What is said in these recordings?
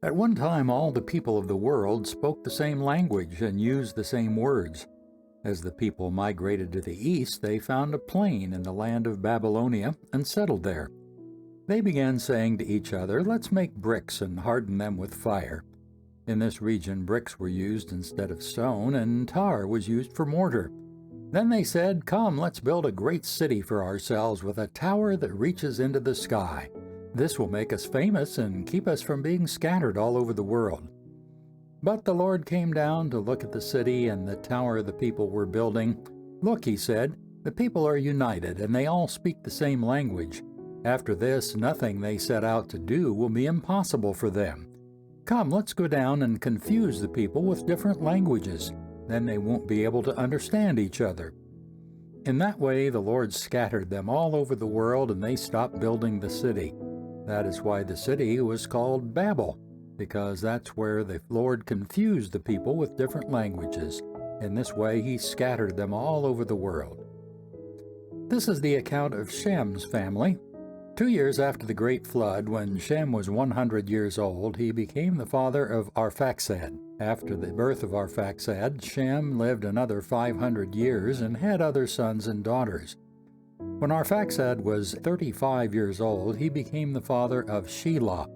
At one time, all the people of the world spoke the same language and used the same words. As the people migrated to the east, they found a plain in the land of Babylonia and settled there. They began saying to each other, "Let's make bricks and harden them with fire." In this region, bricks were used instead of stone, and tar was used for mortar. Then they said, "Come, let's build a great city for ourselves with a tower that reaches into the sky. This will make us famous and keep us from being scattered all over the world." But the Lord came down to look at the city and the tower the people were building. "Look," he said, "the people are united and they all speak the same language. After this, nothing they set out to do will be impossible for them. Come, let's go down and confuse the people with different languages. Then they won't be able to understand each other." In that way, the Lord scattered them all over the world and they stopped building the city. That is why the city was called Babel, because that's where the Lord confused the people with different languages. In this way, he scattered them all over the world. This is the account of Shem's family. 2 years after the great flood, when Shem was 100 years old, he became the father of Arphaxad. After the birth of Arphaxad, Shem lived another 500 years and had other sons and daughters. When Arphaxad was 35 years old, he became the father of Shelah.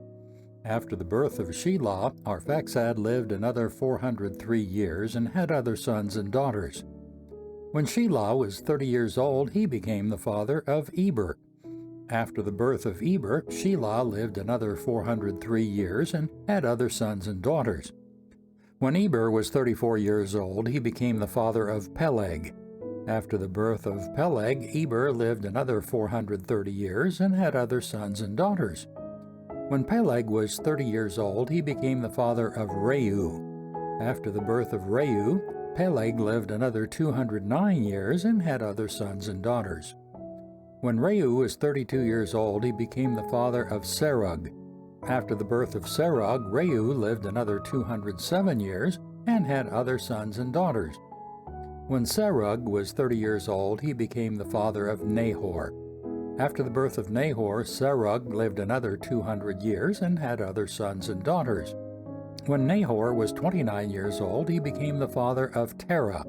After the birth of Shelah, Arphaxad lived another 403 years and had other sons and daughters. When Shelah was 30 years old, he became the father of Eber. After the birth of Eber, Shelah lived another 403 years and had other sons and daughters. When Eber was 34 years old, he became the father of Peleg. After the birth of Peleg, Eber lived another 430 years and had other sons and daughters. When Peleg was 30 years old, he became the father of Reu. After the birth of Reu, Peleg lived another 209 years and had other sons and daughters. When Reu was 32 years old, he became the father of Serug. After the birth of Serug, Reu lived another 207 years and had other sons and daughters. When Serug was 30 years old, he became the father of Nahor. After the birth of Nahor, Serug lived another 200 years and had other sons and daughters. When Nahor was 29 years old, he became the father of Terah.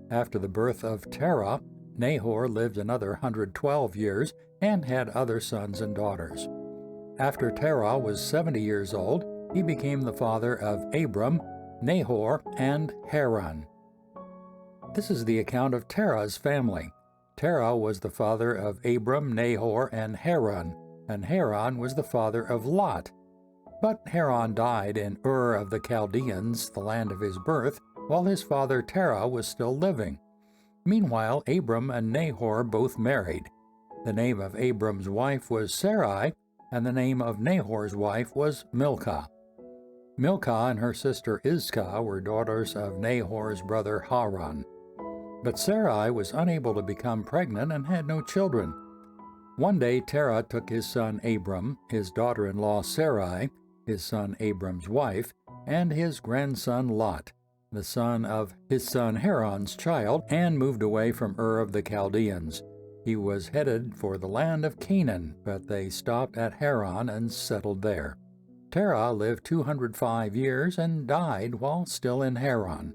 After the birth of Terah, Nahor lived another 112 years and had other sons and daughters. After Terah was 70 years old, he became the father of Abram, Nahor, and Haran. This is the account of Terah's family. Terah was the father of Abram, Nahor, and Haran was the father of Lot. But Haran died in Ur of the Chaldeans, the land of his birth, while his father Terah was still living. Meanwhile, Abram and Nahor both married. The name of Abram's wife was Sarai, and the name of Nahor's wife was Milcah. Milcah and her sister Iscah were daughters of Nahor's brother Haran. But Sarai was unable to become pregnant and had no children. One day Terah took his son Abram, his daughter-in-law Sarai, his son Abram's wife, and his grandson Lot, the son of his son Haran's child, and moved away from Ur of the Chaldeans. He was headed for the land of Canaan, but they stopped at Haran and settled there. Terah lived 205 years and died while still in Haran.